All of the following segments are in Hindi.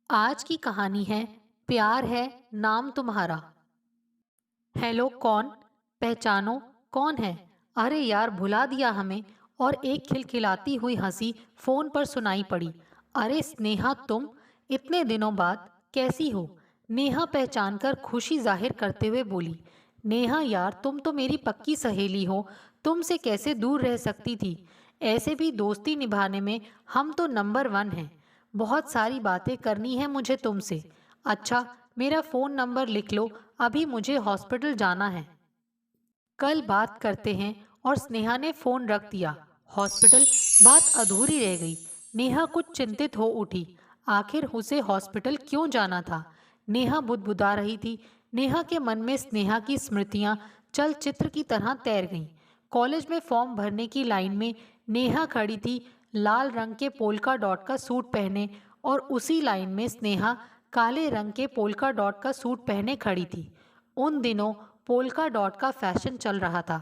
आज की कहानी है प्यार है नाम तुम्हारा। हेलो, कौन? पहचानो, कौन है? अरे यार, भुला दिया हमें। और एक खिलखिलाती हुई हंसी फोन पर सुनाई पड़ी। अरे स्नेहा, तुम इतने दिनों बाद कैसी हो? नेहा पहचान कर खुशी जाहिर करते हुए बोली। नेहा यार, तुम तो मेरी पक्की सहेली हो। तुमसे कैसे दूर रह सकती थी? ऐसे भी दोस्ती निभाने में हम तो नंबर वन हैं। बहुत सारी बातें करनी है मुझे तुमसे। अच्छा, मेरा फ़ोन नंबर लिख लो, अभी मुझे हॉस्पिटल जाना है। कल बात करते हैं। और स्नेहा ने फ़ोन रख दिया। हॉस्पिटल? बात अधूरी रह गई। नेहा कुछ चिंतित हो उठी। आखिर उसे हॉस्पिटल क्यों जाना था? नेहा बुदबुदा रही थी। नेहा के मन में स्नेहा की स्मृतियां चलचित्र की तरह तैर गईं। कॉलेज में फॉर्म भरने की लाइन में नेहा खड़ी थी, लाल रंग के पोल्का डॉट का सूट पहने। और उसी लाइन में स्नेहा काले रंग के पोल्का डॉट का सूट पहने खड़ी थी। उन दिनों पोल्का डॉट का फैशन चल रहा था।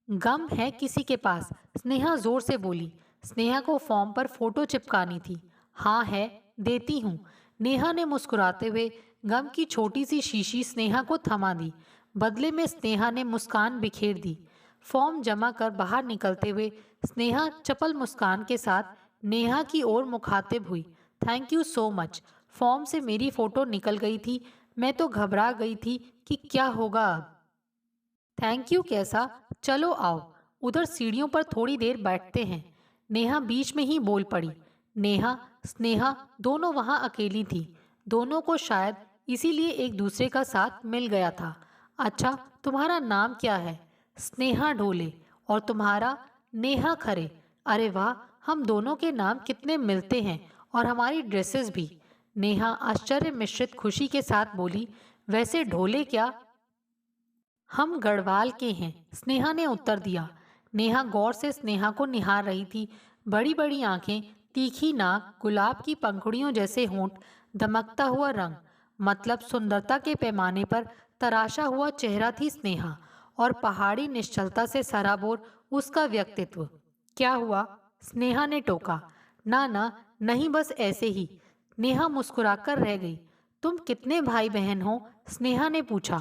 गम है किसी के पास? स्नेहा जोर से बोली। स्नेहा को फॉर्म पर फोटो चिपकानी थी। हाँ है, देती हूँ। नेहा ने मुस्कुराते हुए गम की छोटी सी शीशी स्नेहा को थमा दी। बदले में स्नेहा ने मुस्कान बिखेर दी। फॉर्म जमा कर बाहर निकलते हुए स्नेहा चपल मुस्कान के साथ नेहा की ओर मुखातिब हुई। Thank you so much. Form से मेरी फोटो निकल गई थी। मैं तो घबरा गई थी कि क्या होगा अब। थैंक यू कैसा? चलो आओ, उधर सीढ़ियों पर थोड़ी देर बैठते हैं। नेहा बीच में ही बोल पड़ी। नेहा, स्नेहा दोनों वहां अकेली थी। दोनों को शायद इसीलिए एक दूसरे का साथ मिल गया था। अच्छा, तुम्हारा नाम क्या है? स्नेहा ढोले। और तुम्हारा? नेहा खरे। अरे वाह, हम दोनों के नाम कितने मिलते हैं। और हमारी ड्रेसेस भी। नेहा आश्चर्य मिश्रित खुशी के साथ बोली। वैसे ढोले क्या? हम गढ़वाल के हैं, स्नेहा ने उत्तर दिया। नेहा गौर से स्नेहा को निहार रही थी। बड़ी बड़ी आंखें, तीखी नाक, गुलाब की पंखुड़ियों जैसे होंठ, दमकता हुआ रंग, मतलब सुंदरता के पैमाने पर तराशा हुआ चेहरा थी स्नेहा। और पहाड़ी निश्चलता से सराबोर उसका व्यक्तित्व। क्या हुआ? स्नेहा ने टोका। ना ना, नहीं, बस ऐसे ही। नेहा मुस्कुराकर रह गई। तुम कितने भाई बहन हो? स्नेहा ने पूछा।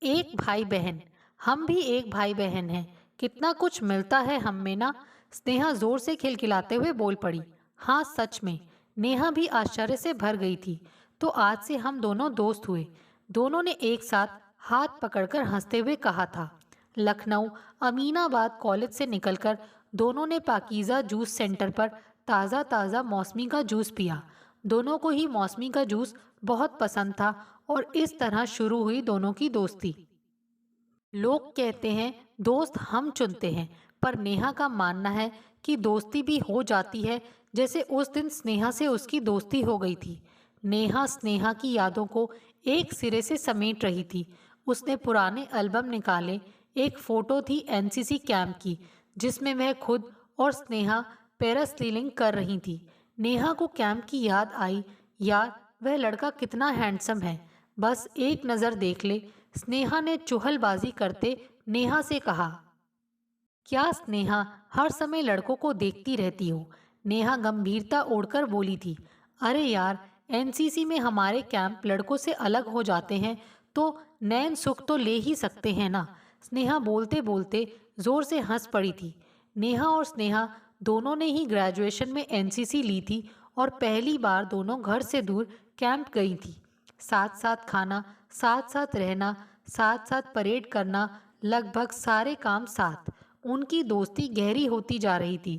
एक भाई बहन। हम भी एक भाई बहन हैं। कितना कुछ मिलता है हम में ना। स्नेहा जोर से खिलखिलाते हुए बोल पड़ी। हाँ सच में। नेहा भी आश्चर्य से भर गई थी। तो आज से हम दोनों दोस्त हुए। दोनों ने एक साथ हाथ पकड़कर हंसते हुए कहा था। लखनऊ अमीनाबाद कॉलेज से निकलकर दोनों ने पाकीज़ा जूस सेंटर पर ताज़ा ताज़ा मौसमी का जूस पिया। दोनों को ही मौसमी का जूस बहुत पसंद था। और इस तरह शुरू हुई दोनों की दोस्ती। लोग कहते हैं दोस्त हम चुनते हैं, पर नेहा का मानना है कि दोस्ती भी हो जाती है, जैसे उस दिन स्नेहा से उसकी दोस्ती हो गई थी। नेहा स्नेहा की यादों को एक सिरे से समेट रही थी। उसने पुराने एल्बम निकाले। एक फोटो थी एनसीसी कैंप की, जिसमें वह खुद और स्नेहा पैरास्लीलिंग कर रही थी। नेहा को कैंप की याद आई। यार, वह लड़का कितना हैंडसम है। बस एक नज़र देख ले। स्नेहा ने चुहलबाजी करते नेहा से कहा। क्या स्नेहा, हर समय लड़कों को देखती रहती हो? नेहा गंभीरता ओढ़कर बोली थी। अरे यार, एनसीसी में हमारे कैंप लड़कों से अलग हो जाते हैं, तो नैन सुख तो ले ही सकते हैं ना। स्नेहा बोलते बोलते जोर से हंस पड़ी थी। नेहा और स्नेहा दोनों ने ही ग्रेजुएशन में एनसीसी ली थी। और पहली बार दोनों घर से दूर कैंप गई थी। साथ साथ खाना, साथ साथ रहना, साथ साथ परेड करना, लगभग सारे काम साथ। उनकी दोस्ती गहरी होती जा रही थी।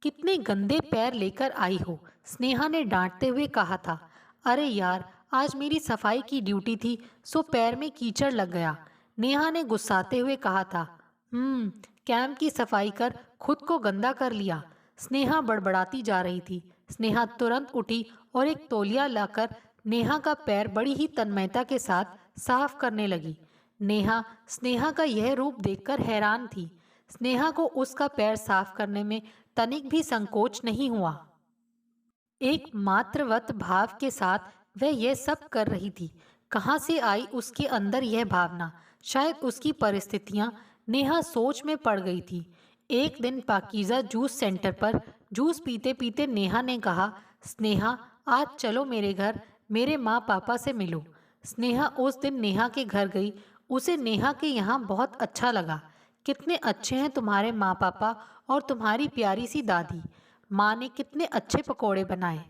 कितने गंदे पैर लेकर आई हो? स्नेहा ने डांटते हुए कहा था। अरे यार, आज मेरी सफाई की ड्यूटी थी, सो पैर में कीचड़ लग गया। नेहा ने गुस्साते हुए कहा था। कैंप की सफाई कर खुद को गंदा कर लिया। स्नेहा बड़बड़ाती जा रही थी। स्नेहा तुरंत उठी और एक तौलिया लाकर नेहा का पैर बड़ी ही तन्मयता के साथ साफ करने लगी। नेहा स्नेहा का यह रूप देखकर हैरान थी। स्नेहा को उसका पैर साफ करने में तनिक भी संकोच नहीं हुआ। एक मातृवत भाव के साथ वह यह सब कर रही थी। कहाँ से आई उसके अंदर यह भावना? शायद उसकी परिस्थितियां। नेहा सोच में पड़ गई थी। एक दिन पाकीज़ा जूस सेंटर पर जूस पीते पीते नेहा ने कहा। स्नेहा, आज चलो मेरे घर, मेरे माँ पापा से मिलो। स्नेहा उस दिन नेहा के घर गई। उसे नेहा के यहाँ बहुत अच्छा लगा। कितने अच्छे हैं तुम्हारे माँ पापा और तुम्हारी प्यारी सी दादी। माँ ने कितने अच्छे पकोड़े बनाए।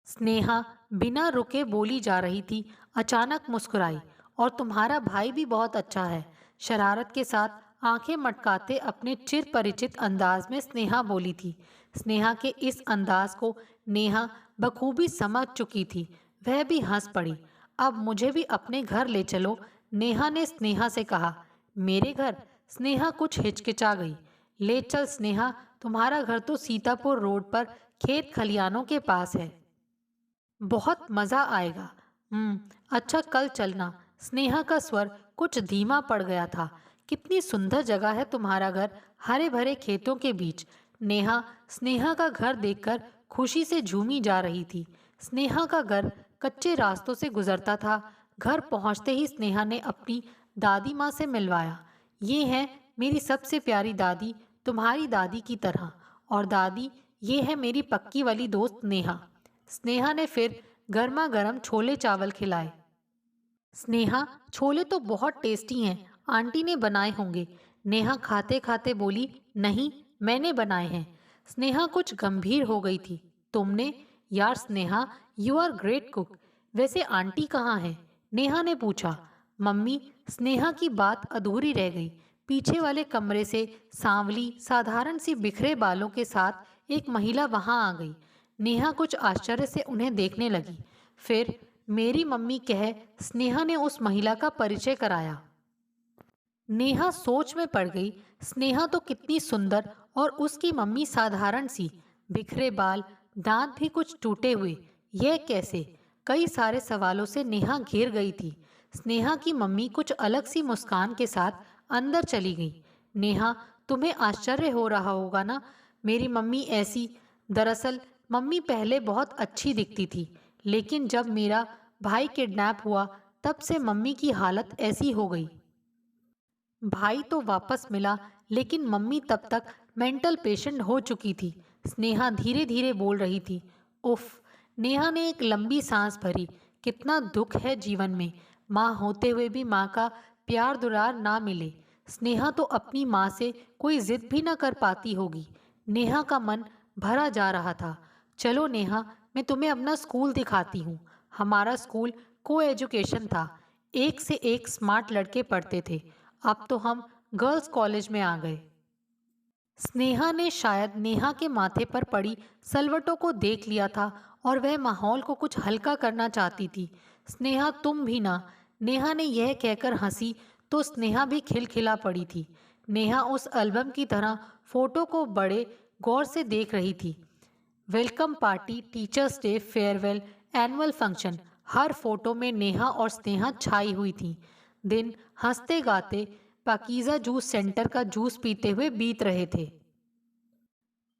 स्नेहा बिना रुके बोली जा रही थी, अचानक मुस्कुराई। और तुम्हारा भाई भी बहुत अच्छा है। शरारत के साथ आंखें मटकाते अपने चिर परिचित अंदाज में स्नेहा बोली थी। स्नेहा के इस अंदाज को नेहा बखूबी समझ चुकी थी। वह भी हंस पड़ी। अब मुझे भी अपने घर ले चलो, नेहा ने स्नेहा से कहा। मेरे घर? स्नेहा कुछ हिचकिचा गई। ले चल स्नेहा, तुम्हारा घर तो सीतापुर रोड पर खेत खलियानों के पास है। बहुत मज़ा आएगा। अच्छा कल चलना। स्नेहा का स्वर कुछ धीमा पड़ गया था। कितनी सुंदर जगह है तुम्हारा घर, हरे भरे खेतों के बीच। नेहा स्नेहा का घर देखकर खुशी से झूमी जा रही थी। स्नेहा का घर कच्चे रास्तों से गुजरता था। घर पहुंचते ही स्नेहा ने अपनी दादी माँ से मिलवाया। ये है मेरी सबसे प्यारी दादी, तुम्हारी दादी की तरह। और दादी, ये है मेरी पक्की वाली दोस्त नेहा। स्नेहा ने फिर गर्मा गर्म छोले चावल खिलाए। स्नेहा, छोले तो बहुत टेस्टी हैं, आंटी ने बनाए होंगे। नेहा खाते खाते बोली, नहीं, मैंने बनाए हैं। स्नेहा कुछ गंभीर हो गई थी। तुमने? यार Sneha, you are great cook. वैसे आंटी कहाँ है? नेहा ने पूछा। मम्मी। स्नेहा की बात अधूरी रह गई। पीछे वाले कमरे से सांवली साधारण सी बिखरे बालों के साथ एक महिला वहां आ गई। नेहा कुछ आश्चर्य से उन्हें देखने लगी। फिर मेरी मम्मी कह स्नेहा ने उस महिला का परिचय कराया। नेहा सोच में पड़ गई। स्नेहा तो कितनी सुंदर और उसकी मम्मी साधारण सी, बिखरे बाल, दांत भी कुछ टूटे हुए। यह कैसे? कई सारे सवालों से नेहा घिर गई थी। स्नेहा की मम्मी कुछ अलग सी मुस्कान के साथ अंदर चली गई। नेहा, तुम्हें आश्चर्य हो रहा होगा ना, मेरी मम्मी ऐसी। दरअसल मम्मी पहले बहुत अच्छी दिखती थी, लेकिन जब मेरा भाई किडनैप हुआ तब से मम्मी की हालत ऐसी हो गई। भाई तो वापस मिला, लेकिन मम्मी तब तक मेंटल पेशेंट हो चुकी थी। स्नेहा धीरे धीरे बोल रही थी। उफ। नेहा ने एक लंबी सांस भरी। कितना दुख है जीवन में, माँ होते हुए भी माँ का प्यार दुलार ना मिले। स्नेहा तो अपनी माँ से कोई जिद भी ना कर पाती होगी। नेहा का मन भरा जा रहा था। चलो नेहा, मैं तुम्हें अपना स्कूल दिखाती हूँ। हमारा स्कूल को एजुकेशन था। एक से एक स्मार्ट लड़के पढ़ते थे। अब तो हम गर्ल्स कॉलेज में आ गए। स्नेहा ने शायद नेहा के माथे पर पड़ी सलवटों को देख लिया था और वह माहौल को कुछ हल्का करना चाहती थी। स्नेहा, तुम भी ना। नेहा ने यह कहकर हंसी तो स्नेहा भी खिलखिला पड़ी थी। नेहा उस एल्बम की तरह फोटो को बड़े गौर से देख रही थी। Welcome party, teachers day, farewell, annual function, हर फोटो में नेहा और स्नेहा छाई हुई थी। दिन हंसते गाते पाकीज़ा जूस सेंटर का जूस पीते हुए बीत रहे थे।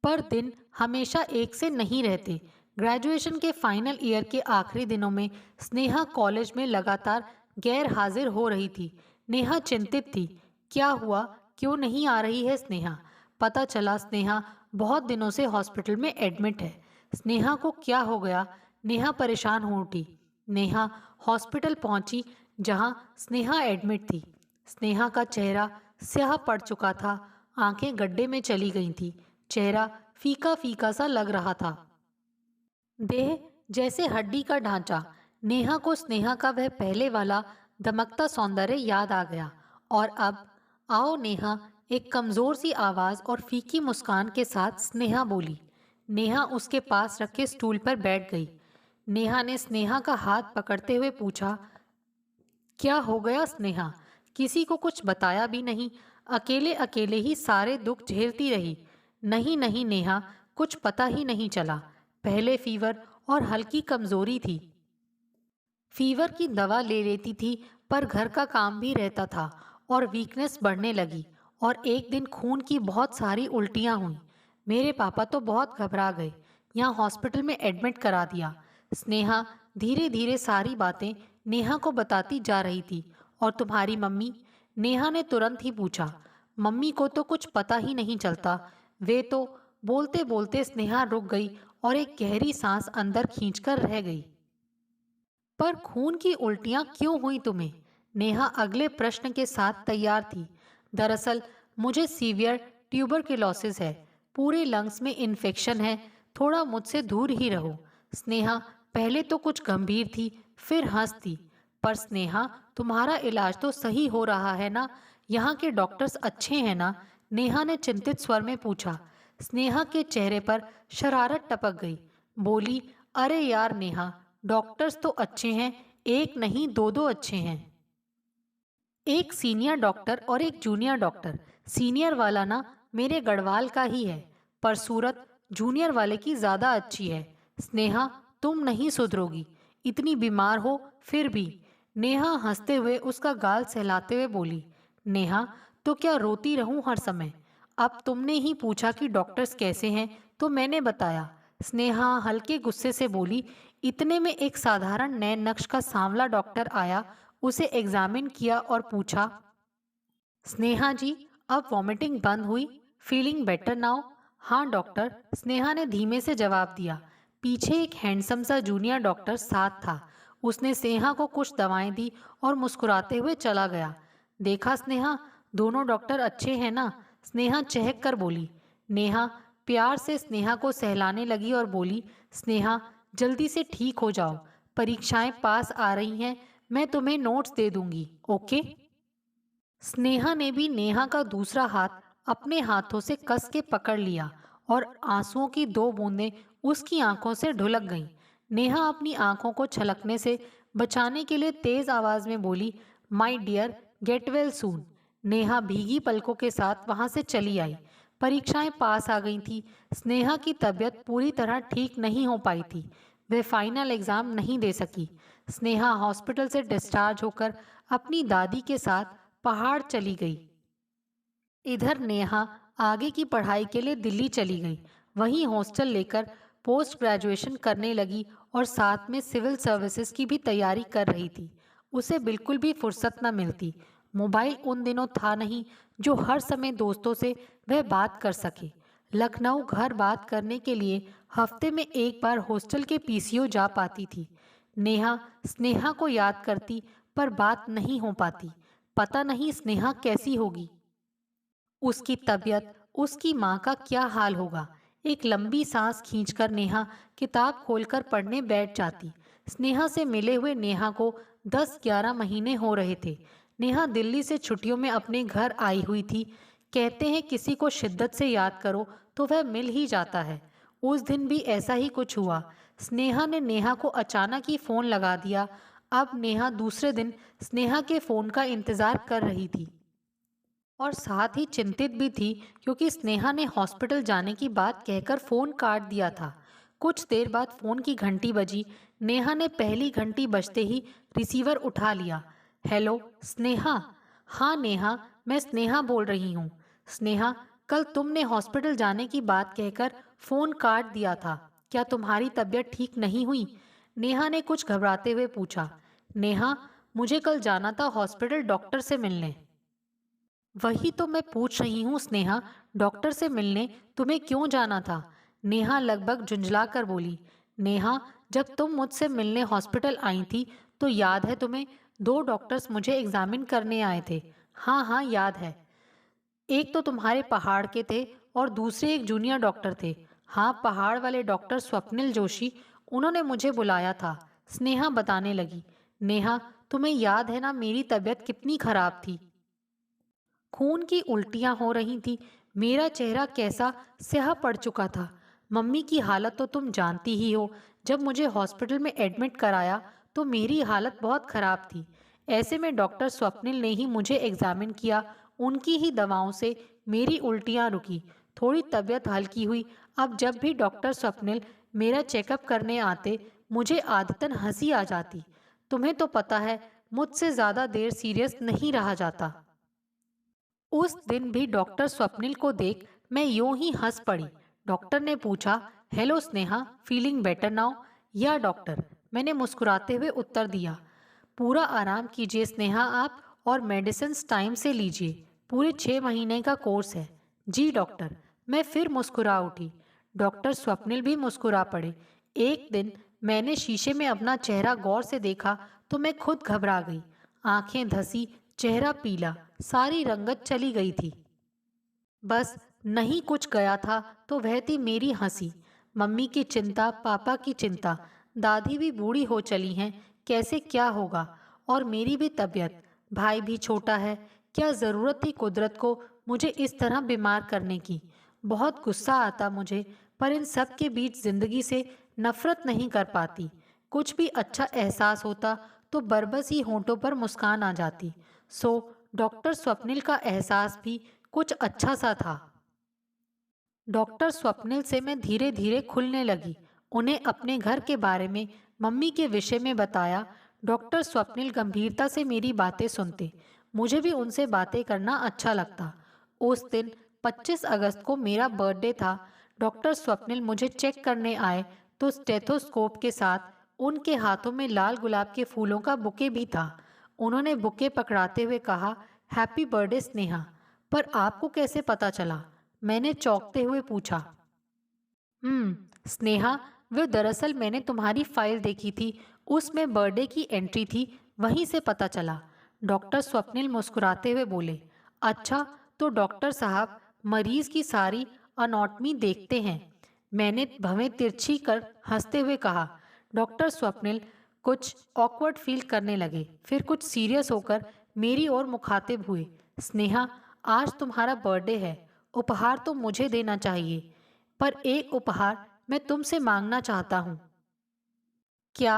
पर दिन हमेशा एक से नहीं रहते। ग्रेजुएशन के फाइनल ईयर के आखिरी दिनों में स्नेहा कॉलेज में लगातार गैर हाजिर हो रही थी। नेहा चिंतित थी। क्या हुआ, क्यों नहीं आ रही है स्नेहा? पता चला स्नेहा बहुत दिनों से हॉस्पिटल में एडमिट है। स्नेहा को क्या हो गया? नेहा परेशान हो उठी। नेहा हॉस्पिटल पहुंची जहां स्नेहा एडमिट थी। स्नेहा का चेहरा स्याह पड़ चुका था, आंखें गड्ढे में चली गई थी, चेहरा फीका फीका सा लग रहा था। देह जैसे हड्डी का ढांचा। नेहा को स्नेहा का वह पहले वाला दमकता सौंदर्य याद आ गया। और अब आओ नेहा, एक कमजोर सी आवाज और फीकी मुस्कान के साथ स्नेहा बोली। नेहा उसके पास रखे स्टूल पर बैठ गई। नेहा ने स्नेहा का हाथ पकड़ते हुए पूछा, क्या हो गया स्नेहा? किसी को कुछ बताया भी नहीं, अकेले अकेले ही सारे दुख झेलती रही। नहीं नहीं नेहा, कुछ पता ही नहीं चला। पहले फीवर और हल्की कमजोरी थी। फीवर की दवा ले लेती थी, पर घर का काम भी रहता था और वीकनेस बढ़ने लगी। और एक दिन खून की बहुत सारी उल्टियाँ हुई। मेरे पापा तो बहुत घबरा गए, यहाँ हॉस्पिटल में एडमिट करा दिया। स्नेहा धीरे धीरे सारी बातें नेहा को बताती जा रही थी। और तुम्हारी मम्मी? नेहा ने तुरंत ही पूछा। मम्मी को तो कुछ पता ही नहीं चलता। वे तो बोलते बोलते स्नेहा रुक गई और एक गहरी सांस अंदर खींचकर रह गई। पर खून की उल्टियां क्यों हुई तुम्हें? नेहा अगले प्रश्न के साथ तैयार थी। दरअसल मुझे सीवियर ट्यूबरक्लोसिस है, पूरे लंग्स में इन्फेक्शन है, थोड़ा मुझसे दूर ही रहो। स्नेहा पहले तो कुछ गंभीर थी, फिर हंसती। पर स्नेहा, तुम्हारा इलाज तो सही हो रहा है ना? यहाँ के डॉक्टर्स अच्छे हैं ना? नेहा ने चिंतित स्वर में पूछा। स्नेहा के चेहरे पर शरारत टपक गई। बोली, अरे यार नेहा, डॉक्टर्स तो अच्छे हैं, एक नहीं दो दो अच्छे हैं। एक सीनियर डॉक्टर और एक जूनियर डॉक्टर। सीनियर वाला ना मेरे गढ़वाल का ही है, पर सूरत जूनियर वाले की ज़्यादा अच्छी है। स्नेहा, तुम नहीं सुधरोगी, इतनी बीमार हो फिर भी। नेहा हंसते हुए उसका गाल सहलाते हुए बोली। नेहा, तो क्या रोती रहूं हर समय? अब तुमने ही पूछा कि डॉक्टर्स कैसे हैं, तो मैंने बताया। स्नेहा हल्के गुस्से से बोली। इतने में एक साधारण नए नक्श का सांवला डॉक्टर आया, उसे एग्जामिन किया और पूछा, स्नेहा जी, अब वॉमिटिंग बंद हुई? Feeling better now? हाँ डॉक्टर, स्नेहा ने धीमे से जवाब दिया। पीछे एक हैंडसम सा जूनियर डॉक्टर साथ था। उसने स्नेहा को कुछ दवाएं दी और मुस्कुराते हुए चला गया। देखा स्नेहा, दोनों डॉक्टर अच्छे हैं ना? स्नेहा चहक कर बोली। नेहा प्यार से स्नेहा को सहलाने लगी और बोली, स्नेहा, जल्दी से ठीक हो जाओ, परीक्षाएं पास आ रही हैं, मैं तुम्हें नोट्स दे दूंगी, ओके? स्नेहा ने भी नेहा का दूसरा हाथ अपने हाथों से कस के पकड़ लिया और आंसुओं की दो बूंदें उसकी आंखों से ढुलक गईं। नेहा अपनी आंखों को छलकने से बचाने के लिए तेज आवाज में बोली, my dear, get well soon. Neha भीगी पलकों के साथ वहां से चली आई। परीक्षाएं पास आ गई थी। स्नेहा की तबीयत पूरी तरह ठीक नहीं हो पाई थी। वह फाइनल एग्जाम नहीं दे सकी। स्नेहा हॉस्पिटल से डिस्चार्ज होकर अपनी दादी के साथ पहाड़ चली गई। इधर नेहा आगे की पढ़ाई के लिए दिल्ली चली गई। वहीं हॉस्टल लेकर पोस्ट ग्रेजुएशन करने लगी और साथ में सिविल सर्विसेज की भी तैयारी कर रही थी। उसे बिल्कुल भी फुर्सत न मिलती। मोबाइल उन दिनों था नहीं जो हर समय दोस्तों से वह बात कर सके। लखनऊ घर बात करने के लिए हफ्ते में एक बार हॉस्टल के पीसीओ जा पाती थी। नेहा स्नेहा को याद करती, पर बात नहीं हो पाती। पता नहीं स्नेहा कैसी होगी, उसकी तबीयत, उसकी माँ का क्या हाल होगा। एक लंबी सांस खींचकर नेहा किताब खोलकर पढ़ने बैठ जाती। स्नेहा से मिले हुए नेहा को 10-11 महीने हो रहे थे। नेहा दिल्ली से छुट्टियों में अपने घर आई हुई थी। कहते हैं किसी को शिद्दत से याद करो तो वह मिल ही जाता है। उस दिन भी ऐसा ही कुछ हुआ। स्नेहा ने नेहा को अचानक ही फोन लगा दिया। अब नेहा दूसरे दिन स्नेहा के फोन का इंतजार कर रही थी और साथ ही चिंतित भी थी, क्योंकि स्नेहा ने हॉस्पिटल जाने की बात कहकर फोन काट दिया था। कुछ देर बाद फोन की घंटी बजी। नेहा ने पहली घंटी बजते ही रिसीवर उठा लिया। हेलो स्नेहा। हाँ नेहा, मैं स्नेहा बोल रही हूँ। स्नेहा, कल तुमने हॉस्पिटल जाने की बात कहकर फोन काट दिया था, क्या तुम्हारी तबीयत ठीक नहीं हुई? नेहा ने कुछ घबराते हुए पूछा। नेहा, मुझे कल जाना था हॉस्पिटल डॉक्टर से मिलने। वही तो मैं पूछ रही हूँ स्नेहा, डॉक्टर से मिलने तुम्हें क्यों जाना था? नेहा लगभग झुंझला कर बोली। नेहा, जब तुम मुझसे मिलने हॉस्पिटल आई थी तो याद है तुम्हें, दो डॉक्टर्स मुझे एग्जामिन करने आए थे। हाँ हाँ याद है। एक तो तुम्हारे पहाड़ के थे और दूसरे एक जूनियर डॉक्टर थे। हाँ, पहाड़ वाले डॉक्टर स्वप्निल जोशी, उन्होंने मुझे बुलाया था। स्नेहा बताने लगी। नेहा, तुम्हें याद है ना मेरी तबीयत कितनी खराब थी? खून की उल्टियां हो रही थी। मेरा चेहरा कैसा स्याह पड़ चुका था। मम्मी की हालत तो तुम जानती ही हो। जब मुझे हॉस्पिटल में एडमिट कराया तो मेरी हालत बहुत खराब थी। ऐसे में डॉक्टर स्वप्निल ने ही मुझे एग्जामिन किया। उनकी ही दवाओं से मेरी उल्टियां रुकी, थोड़ी तबीयत हल्की हुई। अब जब भी डॉक्टर स्वप्निल मेरा चेकअप करने आते, मुझे आदतन हंसी आ जाती। तुम्हें तो पता है, मुझसे ज़्यादा देर सीरियस नहीं रहा जाता। उस दिन भी डॉक्टर स्वप्निल को देख मैं यूं ही हंस पड़ी। डॉक्टर ने पूछा, hello Sneha, feeling better now? या डॉक्टर, मैंने मुस्कुराते हुए उत्तर दिया। पूरा आराम कीजिए स्नेहा आप, और मेडिसिन टाइम से लीजिए। पूरे 6 महीने का कोर्स है। जी डॉक्टर। मैं फिर मुस्कुरा उठी। डॉक्टर स्वप्निल भी मुस्कुरा पड़े। एक दिन मैंने शीशे में अपना चेहरा गौर से देखा तो मैं खुद घबरा गई। आंखें धसी, चेहरा पीला, सारी रंगत चली गई थी। बस नहीं कुछ गया था तो वह थी मेरी हंसी। मम्मी की चिंता, पापा की चिंता, दादी भी बूढ़ी हो चली हैं, कैसे क्या होगा, और मेरी भी तबीयत, भाई भी छोटा है। क्या ज़रूरत थी कुदरत को मुझे इस तरह बीमार करने की। बहुत गुस्सा आता मुझे, पर इन सब के बीच ज़िंदगी से नफरत नहीं कर पाती। कुछ भी अच्छा एहसास होता तो बरबस ही होंठों पर मुस्कान आ जाती। सो डॉक्टर स्वप्निल का एहसास भी कुछ अच्छा सा था। डॉक्टर स्वप्निल से मैं धीरे धीरे खुलने लगी। उन्हें अपने घर के बारे में, मम्मी के विषय में बताया। डॉक्टर स्वप्निल गंभीरता से मेरी बातें सुनते। मुझे भी उनसे बातें करना अच्छा लगता। उस दिन 25 अगस्त को मेरा बर्थडे था। डॉक्टर स्वप्निल मुझे चेक करने आए तो स्टेथोस्कोप के साथ उनके हाथों में लाल गुलाब के फूलों का बुके भी था। उन्होंने बुके पकड़ाते हुए कहा, हैप्पी बर्थडे स्नेहा। पर आपको कैसे पता चला? मैंने चौंकते हुए पूछा। स्नेहा, वो दरअसल मैंने तुम्हारी फाइल देखी थी, उसमें बर्थडे की एंट्री थी, वहीं से पता चला। डॉक्टर स्वप्निल मुस्कुराते हुए बोले। अच्छा, तो डॉक्टर साहब मरीज की सारी अनॉटमी देखते हैं। मैंने भवें तिरछी कर हंसते हुए कहा। डॉक्टर स्वप्निल कुछ ऑकवर्ड फील करने लगे, फिर कुछ सीरियस होकर मेरी ओर मुखातिब हुए। स्नेहा, आज तुम्हारा बर्थडे है, उपहार तो मुझे देना चाहिए, पर एक उपहार मैं तुमसे मांगना चाहता हूँ। क्या?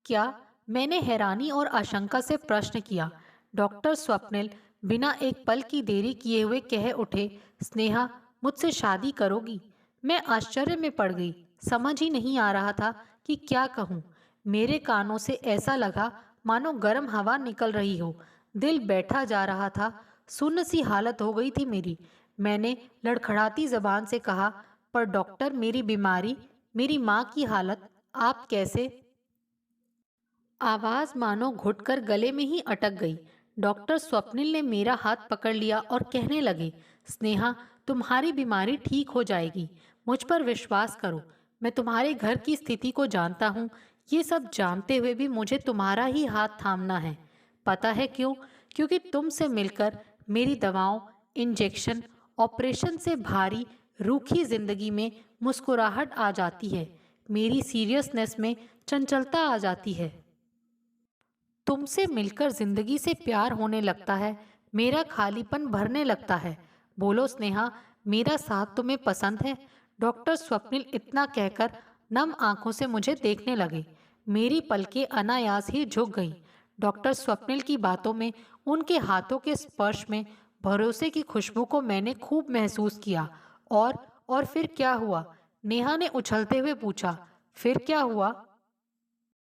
क्या? मैंने हैरानी और आशंका से प्रश्न किया। डॉक्टर स्वप्निल बिना एक पल की देरी किए हुए कह उठे, स्नेहा, मुझसे शादी करोगी? मैं आश्चर्य में पड़ गई। समझ ही नहीं आ रहा था कि क्या कहूँ। मेरे कानों से ऐसा लगा मानो गर्म हवा निकल रही हो। दिल बैठा जा रहा था। सुन्न सी हालत हो गई थी मेरी। मैंने लड़खड़ाती जबान से कहा, पर डॉक्टर, मेरी बीमारी, मेरी माँ की हालत, आप कैसे? आवाज मानो घुटकर गले में ही अटक गई। डॉक्टर स्वप्निल ने मेरा हाथ पकड़ लिया और कहने लगे, स्नेहा, तुम्हारी बीमारी ठीक हो जाएगी। मुझ पर विश्वास करो। मैं तुम्हारे घर की स्थिति को जानता हूँ। ये सब जानते हुए भी मुझे तुम्हारा ही हाथ थामना है। पता है क्यों? क्योंकि तुमसे मिलकर मेरी दवाओं, इंजेक्शन, ऑपरेशन से भारी रूखी जिंदगी में मुस्कुराहट आ जाती है। मेरी सीरियसनेस में चंचलता आ जाती है। तुमसे मिलकर जिंदगी से प्यार होने लगता है। मेरा खालीपन भरने लगता है। बोलो स्नेहा, मेरा साथ तुम्हें पसंद है? डॉक्टर स्वप्निल इतना कहकर नम आंखों से मुझे देखने लगे। मेरी पलकें अनायास ही झुक गईं। डॉक्टर स्वप्निल की बातों में, उनके हाथों के स्पर्श में भरोसे की खुशबू को मैंने खूब महसूस किया। और फिर क्या हुआ? नेहा ने उछलते हुए पूछा। फिर क्या हुआ?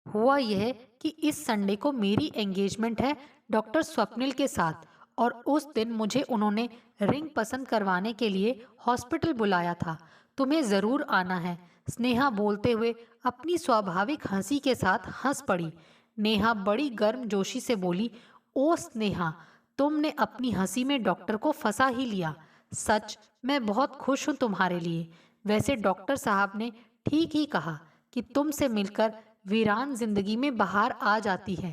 हुआ यह कि इस संडे को मेरी एंगेजमेंट है डॉक्टर स्वप्निल के साथ, और उस दिन मुझे उन्होंने रिंग पसंद करवाने के लिए हॉस्पिटल बुलाया था। तुम्हें ज़रूर आना है। स्नेहा बोलते हुए अपनी स्वाभाविक हंसी के साथ हंस पड़ी। नेहा बड़ी गर्मजोशी से बोली, ओ स्नेहा, तुमने अपनी हंसी में डॉक्टर को फंसा ही लिया। सच, मैं बहुत खुश हूँ तुम्हारे लिए। वैसे डॉक्टर साहब ने ठीक ही कहा कि तुमसे मिलकर वीरान जिंदगी में बहार आ जाती है।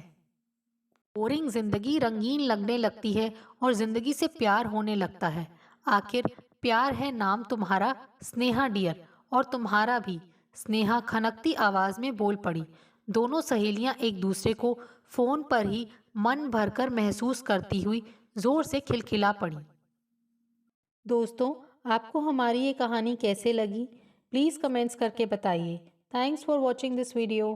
बोरिंग जिंदगी रंगीन लगने लगती है और जिंदगी से प्यार होने लगता है। आखिर प्यार है नाम तुम्हारा, स्नेहा डियर, और तुम्हारा भी। स्नेहा खनकती आवाज में बोल पड़ी। दोनों सहेलियां एक दूसरे को फोन पर ही मन भरकर महसूस करती हुई जोर से खिलखिला पड़ी। दोस्तों, आपको हमारी ये कहानी कैसे लगी? प्लीज़ कमेंट्स करके बताइए। Thanks for watching this video.